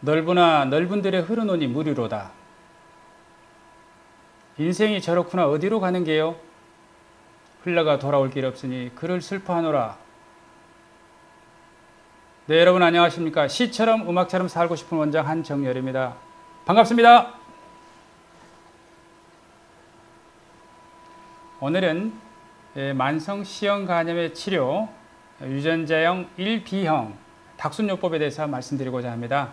넓으나 넓은 들에 흐르노니 무리로다. 인생이 저렇구나. 어디로 가는 게요? 흘러가 돌아올 길 없으니 그를 슬퍼하노라. 네, 여러분 안녕하십니까? 시처럼 음악처럼 살고 싶은 원장 한정열입니다. 반갑습니다. 오늘은 만성 C형 간염의 치료, 유전자형 1B형 닥순요법에 대해서 말씀드리고자 합니다.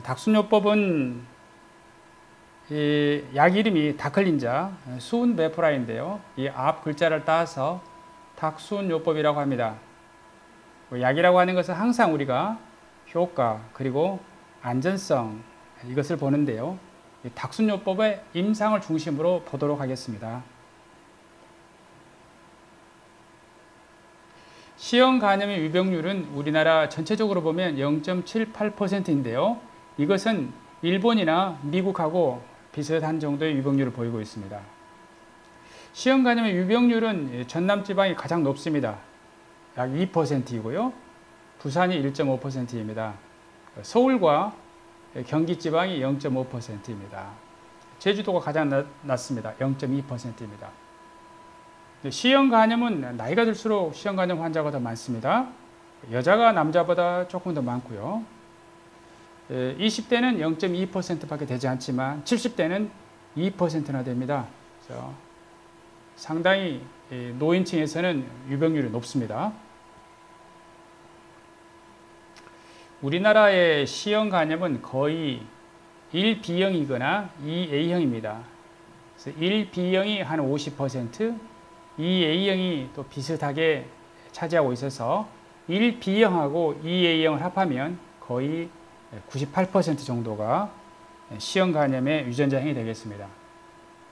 닥순요법은 약 이름이 다클린자, 수은베프라인데요. 이 앞 글자를 따서 닥순요법이라고 합니다. 약이라고 하는 것은 항상 우리가 효과 그리고 안전성 이것을 보는데요. 닥순요법의 임상을 중심으로 보도록 하겠습니다. C형 간염의 유병률은 우리나라 전체적으로 보면 0.78%인데요. 이것은 일본이나 미국하고 비슷한 정도의 유병률을 보이고 있습니다. C형 간염의 유병률은 전남지방이 가장 높습니다. 약 2%이고요. 부산이 1.5%입니다. 서울과 경기지방이 0.5%입니다. 제주도가 가장 낮습니다. 0.2%입니다. C형 간염은 나이가 들수록 C형 간염 환자가 더 많습니다. 여자가 남자보다 조금 더 많고요. 20대는 0.2%밖에 되지 않지만 70대는 2%나 됩니다. 그래서 상당히 노인층에서는 유병률이 높습니다. 우리나라의 C형 간염은 거의 1B형이거나 2A형입니다. 그래서 1B형이 한 50%, 2A형이 또 비슷하게 차지하고 있어서 1B형하고 2A형을 합하면 거의 98% 정도가 C형 간염의 유전자형이 되겠습니다.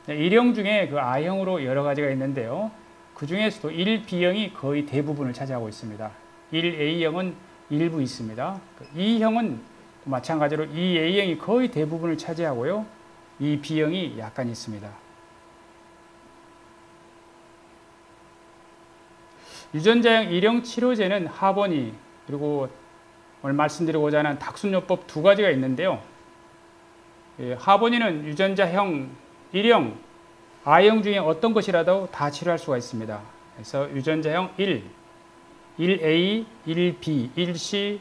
1형 중에 그 I형으로 여러 가지가 있는데요. 그 중에서도 1B형이 거의 대부분을 차지하고 있습니다. 1A형은 일부 있습니다. 2형은 마찬가지로 2A형이 거의 대부분을 차지하고요. 2B형이 약간 있습니다. 유전자형 1형 치료제는 하버니 그리고 오늘 말씀드리고자 하는 닥순요법 두 가지가 있는데요. 하버니는 유전자형 1형, I형 중에 어떤 것이라도 다 치료할 수가 있습니다. 그래서 유전자형 1, 1A, 1B, 1C,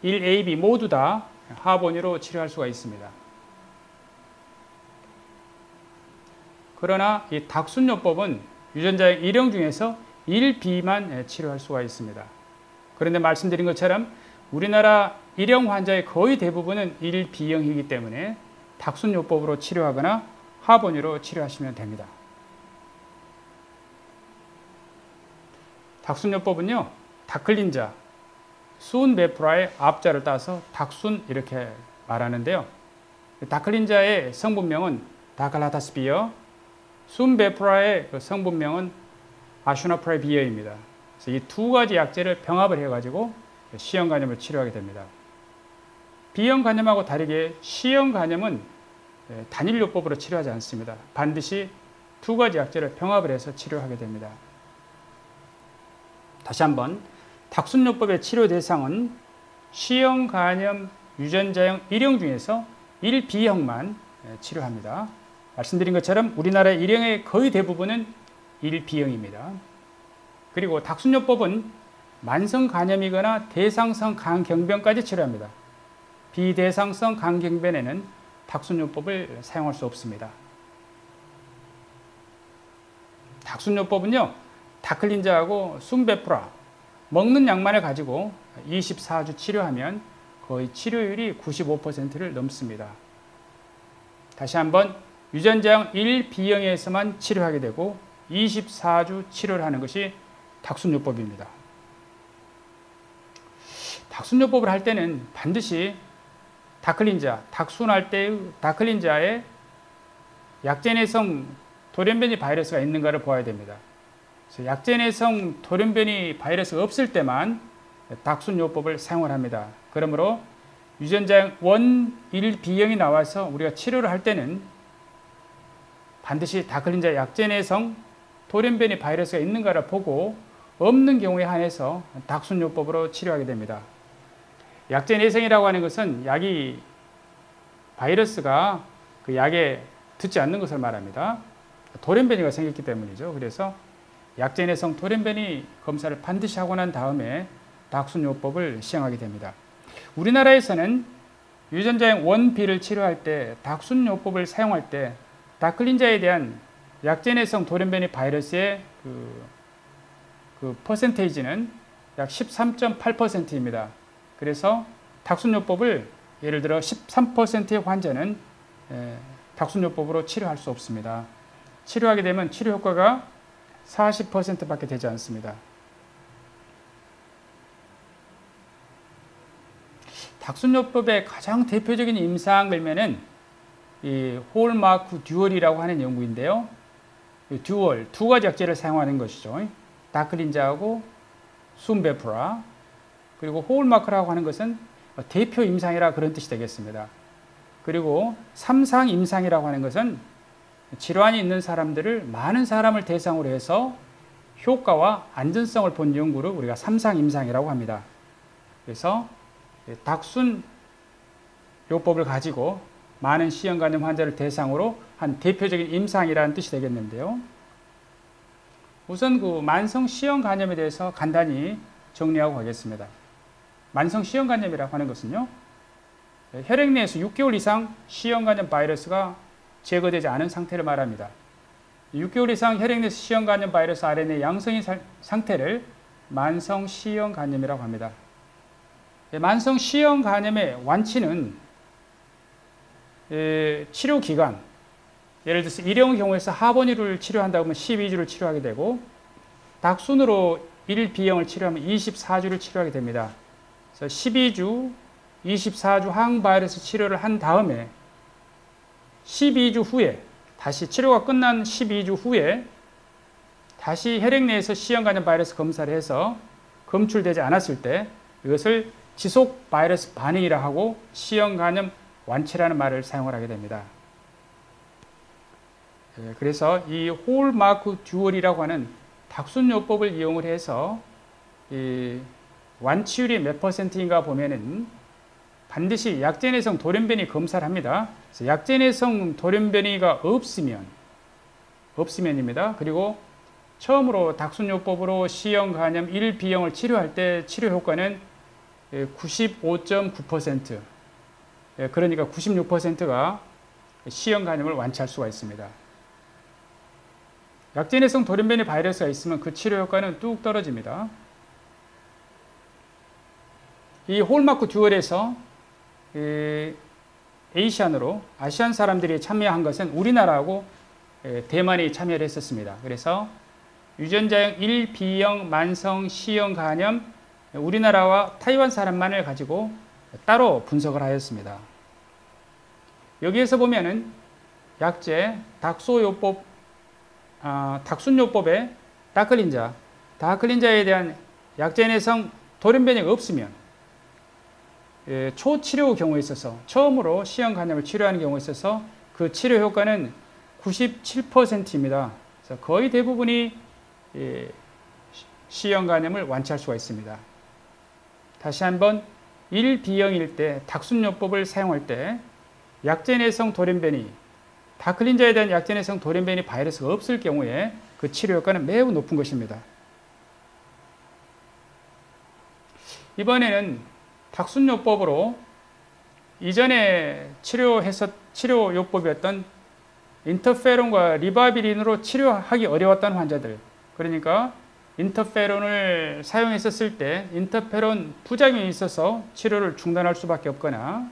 1AB 모두 다 하버니로 치료할 수가 있습니다. 그러나 이 닥순요법은 유전자형 1형 중에서 1B만 치료할 수가 있습니다. 그런데 말씀드린 것처럼 우리나라 1형 환자의 거의 대부분은 1B형이기 때문에 닥순요법으로 치료하거나 하버니로 치료하시면 됩니다. 닥순요법은요, 다클린자, 수은베프라의 앞자를 따서 닥순 이렇게 말하는데요. 다클린자의 성분명은 다칼라타스비어, 수은베프라의 성분명은 아슈나프라비어입니다. 그래서 이 두 가지 약제를 병합을 해가지고 C형 간염을 치료하게 됩니다. B형 간염하고 다르게 C형 간염은 단일요법으로 치료하지 않습니다. 반드시 두 가지 약제를 병합을 해서 치료하게 됩니다. 다시 한번 닥순요법의 치료 대상은 C형 간염 유전자형 1형 중에서 1B형만 치료합니다. 말씀드린 것처럼 우리나라의 1형의 거의 대부분은 1B형입니다. 그리고 닥순요법은 만성 간염이거나 대상성 간경변까지 치료합니다. 비대상성 간경변에는 닥순요법을 사용할 수 없습니다. 닥순요법은요, 다클린자하고 순베프라 먹는 약만을 가지고 24주 치료하면 거의 치료율이 95%를 넘습니다. 다시 한번 유전자형 1B형에서만 치료하게 되고 24주 치료를 하는 것이 닥순요법입니다. 닥순요법을 할 때는 반드시 다클린자, 닥순할 때의 다클린자에 약제내성 돌연변이 바이러스가 있는가를 보아야 됩니다. 그래서 약제내성 돌연변이 바이러스가 없을 때만 닥순요법을 사용을 합니다. 그러므로 유전자형 1B형이 나와서 우리가 치료를 할 때는 반드시 다클린자 약제내성 돌연변이 바이러스가 있는가를 보고 없는 경우에 한해서 닥순요법으로 치료하게 됩니다. 약제 내성이라고 하는 것은 약이 바이러스가 그 약에 듣지 않는 것을 말합니다. 돌연변이가 생겼기 때문이죠. 그래서 약제 내성 돌연변이 검사를 반드시 하고 난 다음에 닥순요법을 시행하게 됩니다. 우리나라에서는 유전자형 1B를 치료할 때 닥순요법을 사용할 때 닥클린자에 대한 약제 내성 돌연변이 바이러스의 그 퍼센테이지는 약 13.8%입니다. 그래서 닥순요법을 예를 들어 13%의 환자는 닥순요법으로 치료할 수 없습니다. 치료하게 되면 치료 효과가 40%밖에 되지 않습니다. 닥순요법의 가장 대표적인 임상글매는 이 홀마크 듀얼이라고 하는 연구인데요. 듀얼, 두 가지 약제를 사용하는 것이죠. 다클린자하고 순베프라. 그리고 홀마크라고 하는 것은 대표 임상이라 그런 뜻이 되겠습니다. 그리고 3상 임상이라고 하는 것은 질환이 있는 사람들을 많은 사람을 대상으로 해서 효과와 안전성을 본 연구를 우리가 3상 임상이라고 합니다. 그래서 닥순 요법을 가지고 많은 시형 간염 환자를 대상으로 한 대표적인 임상이라는 뜻이 되겠는데요. 우선 그 만성 시형 간염에 대해서 간단히 정리하고 가겠습니다. 만성 시형 간염이라고 하는 것은요, 혈액 내에서 6개월 이상 시형 간염 바이러스가 제거되지 않은 상태를 말합니다. 6개월 이상 혈액 내에서 시형 간염 바이러스 RNA 양성인 상태를 만성 시형 간염이라고 합니다. 만성 시형 간염의 완치는 치료 기간, 예를 들어서 일형 경우에서 하번이를 치료한다고 하면 12주를 치료하게 되고, 닥순으로 1B형을 치료하면 24주를 치료하게 됩니다. 그래서 12주, 24주 항바이러스 치료를 한 다음에 12주 후에, 다시 치료가 끝난 12주 후에 다시 혈액 내에서 시형 간염 바이러스 검사를 해서 검출되지 않았을 때 이것을 지속 바이러스 반응이라 하고 시형 간염 완치라는 말을 사용을 하게 됩니다. 그래서 이 홀마크 듀얼이라고 하는 닥순요법을 이용을 해서 이 완치율이 몇 %인가 보면은 반드시 약제 내성 돌연변이 검사를 합니다. 그래서 약제 내성 돌연변이가 없으면입니다. 그리고 처음으로 닥순요법으로 시형 간염 1B형을 치료할 때 치료 효과는 95.9%, 그러니까 96%가 시형 간염을 완치할 수가 있습니다. 약제 내성 돌연변이 바이러스가 있으면 그 치료 효과는 뚝 떨어집니다. 이 홀마크 듀얼에서 아시안 사람들이 참여한 것은 우리나라하고 대만이 참여를 했었습니다. 그래서 유전자형 1B형 만성 시형 간염 우리나라와 타이완 사람만을 가지고 따로 분석을 하였습니다. 여기에서 보면은 약제 닥순요법의 다클린자에 대한 약제 내성 돌연변이가 없으면 초치료 경우에 있어서 처음으로 시형 간염을 치료하는 경우에 있어서 그 치료 효과는 97%입니다. 그래서 거의 대부분이 시형 간염을 완치할 수가 있습니다. 다시 한번 1B형일 때 닥순요법을 사용할 때 약제 내성 돌연변이, 다클린자에 대한 약제 내성 돌연변이 바이러스가 없을 경우에 그 치료 효과는 매우 높은 것입니다. 이번에는 닥순요법으로 이전에 치료요법이었던 인터페론과 리바비린으로 치료하기 어려웠던 환자들, 그러니까 인터페론을 사용했었을 때 인터페론 부작용이 있어서 치료를 중단할 수밖에 없거나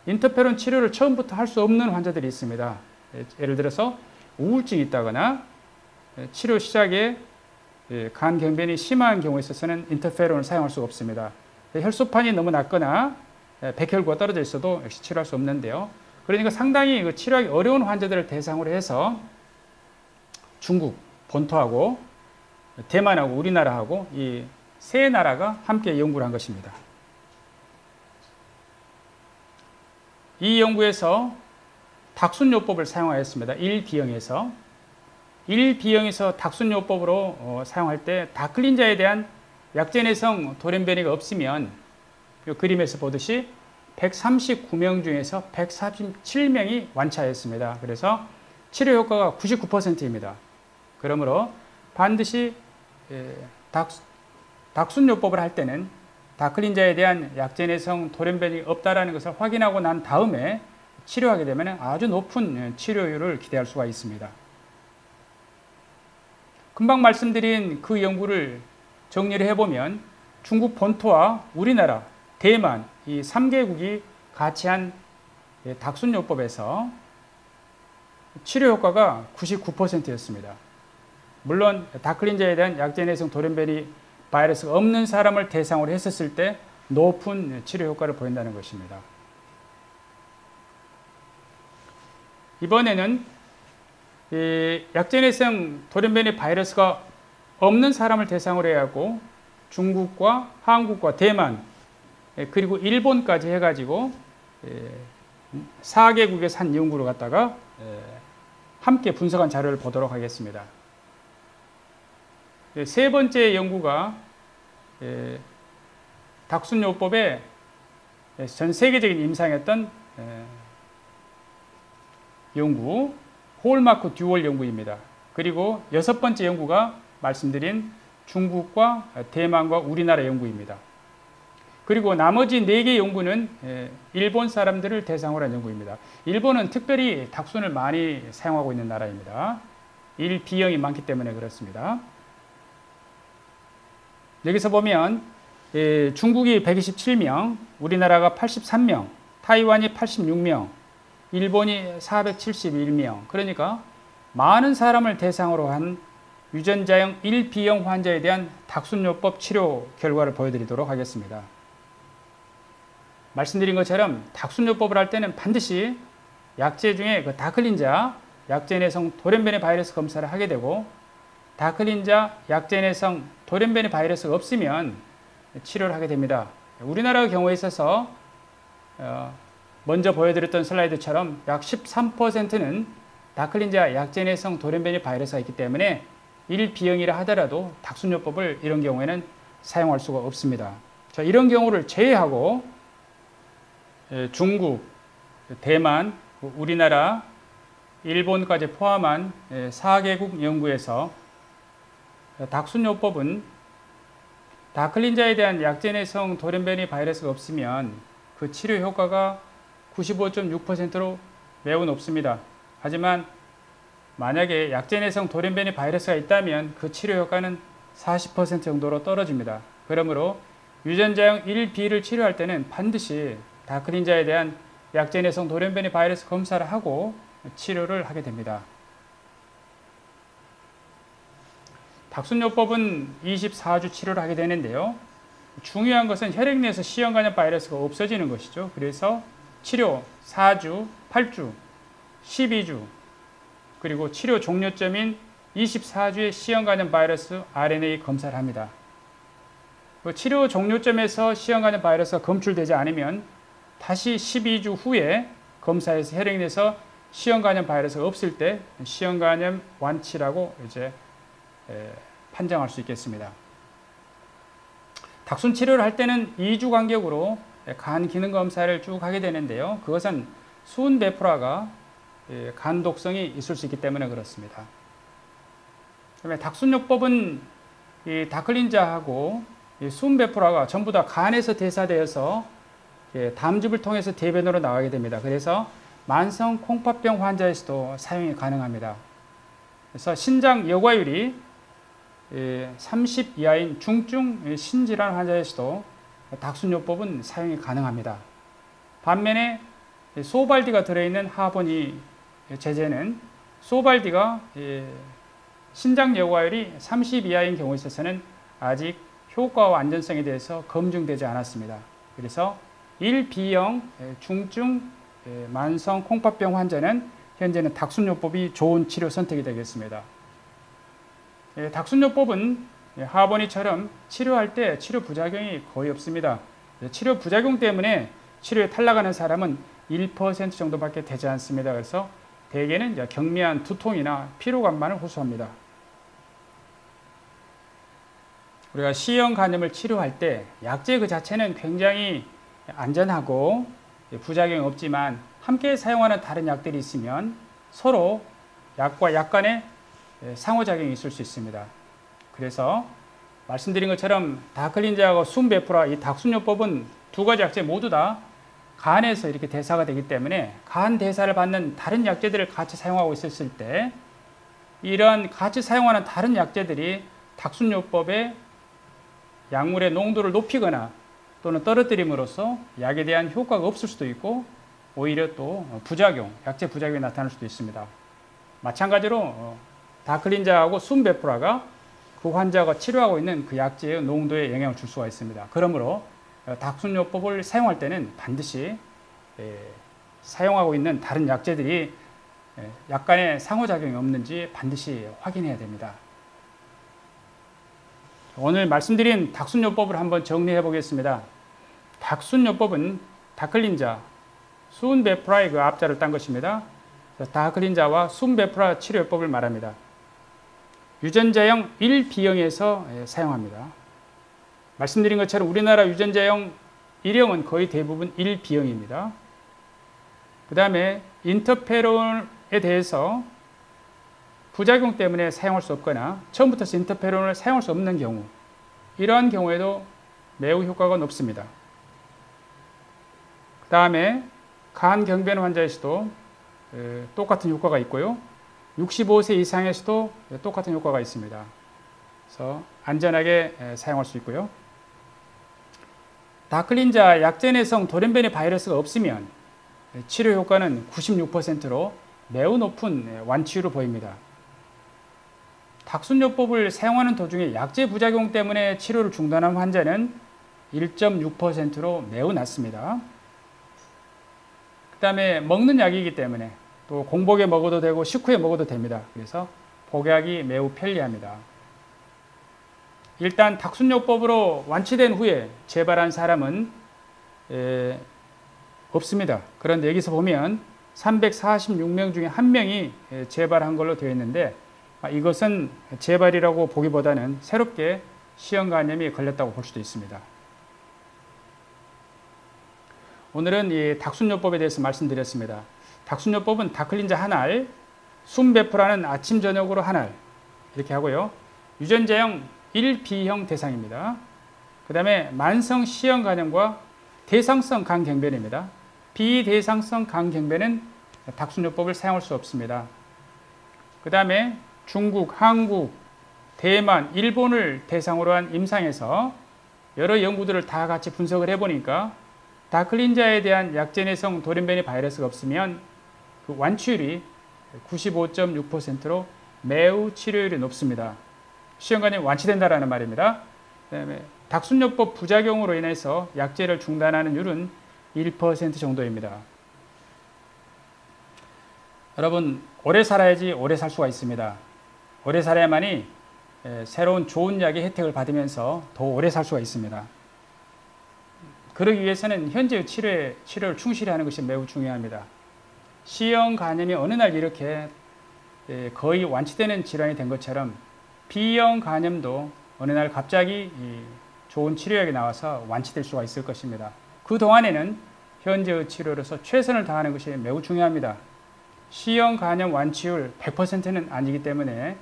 인터페론 치료를 처음부터 할 수 없는 환자들이 있습니다. 예를 들어서 우울증이 있다거나 치료 시작에 간 경변이 심한 경우에 있어서는 인터페론을 사용할 수가 없습니다. 혈소판이 너무 낮거나 백혈구가 떨어져 있어도 역시 치료할 수 없는데요. 그러니까 상당히 치료하기 어려운 환자들을 대상으로 해서 중국 본토하고 대만하고 우리나라하고 이 세 나라가 함께 연구를 한 것입니다. 이 연구에서 닥순요법을 사용하였습니다. 1B형에서. 1B형에서 닥순요법으로 사용할 때 다클린자에 대한 약제 내성 돌연변이가 없으면 이 그림에서 보듯이 139명 중에서 147명이 완차했습니다. 그래서 치료 효과가 99%입니다. 그러므로 반드시 닥순요법을 할 때는 다클린자에 대한 약제 내성 돌연변이 없다라는 것을 확인하고 난 다음에 치료하게 되면 아주 높은 치료율을 기대할 수가 있습니다. 금방 말씀드린 그 연구를 정리를 해보면 중국 본토와 우리나라, 대만 이 3개국이 같이 한 닥순요법에서 치료 효과가 99%였습니다. 물론 다클린자에 대한 약제 내성 돌연변이 바이러스가 없는 사람을 대상으로 했었을 때 높은 치료 효과를 보인다는 것입니다. 이번에는 약제 내성 돌연변이 바이러스가 없는 사람을 대상으로 해야 하고 중국과 한국과 대만 그리고 일본까지 해가지고 4개국에서 한 연구를 갖다가 함께 분석한 자료를 보도록 하겠습니다. 세 번째 연구가 닥순요법에 전 세계적인 임상했던 연구, 홀마크 듀얼 연구입니다. 그리고 여섯 번째 연구가 말씀드린 중국과 대만과 우리나라 연구입니다. 그리고 나머지 4개 연구는 일본 사람들을 대상으로 한 연구입니다. 일본은 특별히 닥순을 많이 사용하고 있는 나라입니다. 일비형이 많기 때문에 그렇습니다. 여기서 보면 중국이 127명, 우리나라가 83명, 타이완이 86명, 일본이 471명. 그러니까 많은 사람을 대상으로 한 유전자형 1B형 환자에 대한 닥순요법 치료 결과를 보여드리도록 하겠습니다. 말씀드린 것처럼 닥순요법을 할 때는 반드시 약제 중에 그 다클린자 약제 내성 돌연변이 바이러스 검사를 하게 되고 다클린자 약제 내성 돌연변이 바이러스가 없으면 치료를 하게 됩니다. 우리나라 경우에 있어서 먼저 보여드렸던 슬라이드처럼 약 13%는 다클린자 약제 내성 돌연변이 바이러스가 있기 때문에 1B형이라 하더라도 닥순요법을 이런 경우에는 사용할 수가 없습니다. 자, 이런 경우를 제외하고 중국, 대만, 우리나라, 일본까지 포함한 4개국 연구에서 닥순요법은 다클린자에 대한 약제 내성 돌연변이 바이러스가 없으면 그 치료 효과가 95.6%로 매우 높습니다. 하지만 만약에 약제 내성 돌연변이 바이러스가 있다면 그 치료 효과는 40% 정도로 떨어집니다. 그러므로 유전자형 1B를 치료할 때는 반드시 다클린자에 대한 약제 내성 돌연변이 바이러스 검사를 하고 치료를 하게 됩니다. 닥순요법은 24주 치료를 하게 되는데요. 중요한 것은 혈액 내에서 C형 간염 바이러스가 없어지는 것이죠. 그래서 치료 4주, 8주, 12주, 그리고 치료 종료점인 24주에 C형 간염 바이러스 RNA 검사를 합니다. 그 치료 종료점에서 C형 간염 바이러스가 검출되지 않으면 다시 12주 후에 검사해서 혈액 내에서 C형 간염 바이러스가 없을 때 C형 간염 완치라고 이제 판정할 수 있겠습니다. 닥순 치료를 할 때는 2주 간격으로 간 기능 검사를 쭉 하게 되는데요. 그것은 수은 베프라가 간 독성이 있을 수 있기 때문에 그렇습니다. 그다음에 닥순요법은 이 다클린자하고 이 수은 베프라가 전부 다 간에서 대사되어서 담즙을 통해서 대변으로 나가게 됩니다. 그래서 만성 콩팥병 환자에서도 사용이 가능합니다. 그래서 신장 여과율이 30 이하인 중증 신질환 환자에서도 닥순요법은 사용이 가능합니다. 반면에 소발디가 들어있는 하버니 제제는 소발디가 신장 여과율이 30 이하인 경우에 있어서는 아직 효과와 안전성에 대해서 검증되지 않았습니다. 그래서 1B형 중증 만성 콩팥병 환자는 현재는 닥순요법이 좋은 치료 선택이 되겠습니다. 닥순요법은 하버니처럼 치료할 때 치료 부작용이 거의 없습니다. 치료 부작용 때문에 치료에 탈락하는 사람은 1% 정도밖에 되지 않습니다. 그래서 대개는 경미한 두통이나 피로감만을 호소합니다. 우리가 C형 간염을 치료할 때 약제 그 자체는 굉장히 안전하고 부작용이 없지만 함께 사용하는 다른 약들이 있으면 서로 약과 약 간의 상호작용이 있을 수 있습니다. 그래서 말씀드린 것처럼 다클린자하고 순베프라 이 닥순요법은 두 가지 약제 모두 다 간에서 이렇게 대사가 되기 때문에 간 대사를 받는 다른 약제들을 같이 사용하고 있었을 때 이런 같이 사용하는 다른 약제들이 닥순요법의 약물의 농도를 높이거나 또는 떨어뜨림으로써 약에 대한 효과가 없을 수도 있고 오히려 또 부작용, 약제 부작용이 나타날 수도 있습니다. 마찬가지로 다클린자하고 순베프라가 그 환자가 치료하고 있는 그 약제의 농도에 영향을 줄 수가 있습니다. 그러므로 닥순요법을 사용할 때는 반드시 사용하고 있는 다른 약제들이 약간의 상호작용이 없는지 반드시 확인해야 됩니다. 오늘 말씀드린 닥순요법을 한번 정리해 보겠습니다. 닥순요법은 다클린자, 순베프라의 그 앞자를 딴 것입니다. 다클린자와 순베프라 치료요법을 말합니다. 유전자형 1B형에서 사용합니다. 말씀드린 것처럼 우리나라 유전자형 1형은 거의 대부분 1B형입니다. 그 다음에 인터페론에 대해서 부작용 때문에 사용할 수 없거나 처음부터 인터페론을 사용할 수 없는 경우 이러한 경우에도 매우 효과가 높습니다. 그 다음에 간경변 환자에서도 똑같은 효과가 있고요. 65세 이상에서도 똑같은 효과가 있습니다. 그래서 안전하게 사용할 수 있고요. 다클린자 약제 내성 돌연변이 바이러스가 없으면 치료 효과는 96%로 매우 높은 완치율을 보입니다. 닥순요법을 사용하는 도중에 약제 부작용 때문에 치료를 중단한 환자는 1.6%로 매우 낮습니다. 그 다음에 먹는 약이기 때문에 또 공복에 먹어도 되고 식후에 먹어도 됩니다. 그래서 복약이 매우 편리합니다. 일단 닥순요법으로 완치된 후에 재발한 사람은 없습니다. 그런데 여기서 보면 346명 중에 1명이 재발한 걸로 되어 있는데 이것은 재발이라고 보기보다는 새롭게 시형 간염이 걸렸다고 볼 수도 있습니다. 오늘은 이 닥순요법에 대해서 말씀드렸습니다. 닥순요법은 다클린자 한 알, 순베프라는 아침 저녁으로 한 알 이렇게 하고요. 유전자형 1B형 대상입니다. 그 다음에 만성 시형 간염과 대상성 간경변입니다. 비대상성 간경변은 닥순요법을 사용할 수 없습니다. 그 다음에 중국, 한국, 대만, 일본을 대상으로 한 임상에서 여러 연구들을 다 같이 분석을 해보니까 다클린자에 대한 약제 내성 돌연변이 바이러스가 없으면 그 완치율이 95.6%로 매우 치료율이 높습니다. 시형간염이 완치된다라는 말입니다. 그다음에 닥순요법 부작용으로 인해서 약제를 중단하는 율은 1% 정도입니다. 여러분, 오래 살아야지 오래 살 수가 있습니다. 오래 살아야만이 새로운 좋은 약의 혜택을 받으면서 더 오래 살 수가 있습니다. 그러기 위해서는 현재의 치료를 충실히 하는 것이 매우 중요합니다. C형 간염이 어느 날 이렇게 거의 완치되는 질환이 된 것처럼 B형 간염도 어느 날 갑자기 좋은 치료약이 나와서 완치될 수가 있을 것입니다. 그 동안에는 현재의 치료로서 최선을 다하는 것이 매우 중요합니다. C형 간염 완치율 100%는 아니기 때문에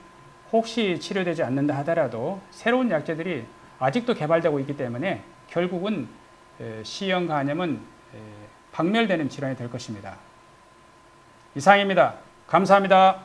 혹시 치료되지 않는다 하더라도 새로운 약제들이 아직도 개발되고 있기 때문에 결국은 C형 간염은 박멸되는 질환이 될 것입니다. 이상입니다. 감사합니다.